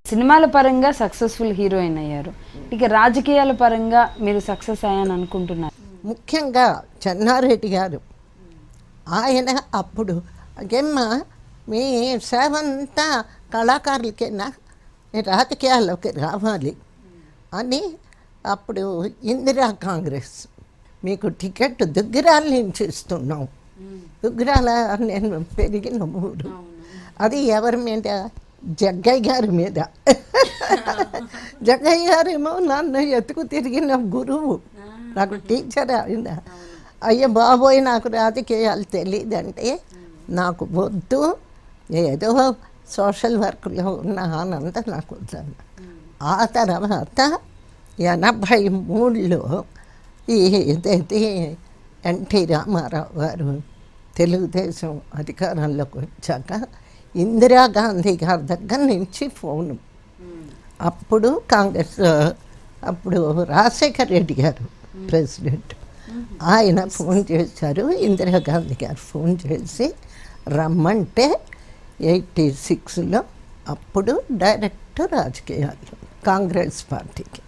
సినిమాల పరంగా successful heroine అయ్యారు, ఇక రాజకీయాల పరంగా మీరు సక్సెస్ అయ్యాను అనుకుంటున్నారు? ముఖ్యంగా చెన్నారెడ్డి గారు, ఆయన అప్పుడు అగేమ్మా మీ సేవ అంతా కళాకారులకైనా మీ రాజకీయాల్లోకి రావాలి అని అప్పుడు ఇందిరా కాంగ్రెస్ మీకు టికెట్ దుగ్గిరాల నుంచి ఇస్తున్నాం. దుగ్గిరాల నేను పెరిగిన ఊరు, అది ఎవరి మీద? జగ్గయ్య గారి మీద. జగ్గయ్య గారేమో నన్ను ఎత్తుకు తిరిగిన గురువు, నాకు టీచర్ ఆయన. అయ్యో బాబోయ్ నాకు రాజకీయాలు తెలియదంటే నాకు వద్దు, ఏదో సోషల్ వర్క్లో ఉన్న ఆనందం నాకు వద్దాను. ఆ తర్వాత 83లో ఇదేది ఎన్టీ రామారావు గారు తెలుగుదేశం అధికారంలోకి వచ్చాక ఇందిరాగాంధీ గారి దగ్గర నుంచి ఫోను, అప్పుడు కాంగ్రెస్, అప్పుడు రాజశేఖర్ రెడ్డి గారు ప్రెసిడెంట్, ఆయన ఫోన్ చేశారు. ఇందిరాగాంధీ గారు ఫోన్ చేసి రమ్మంటే 86లో అప్పుడు డైరెక్ట్ రాజకీయాలు కాంగ్రెస్ పార్టీకి.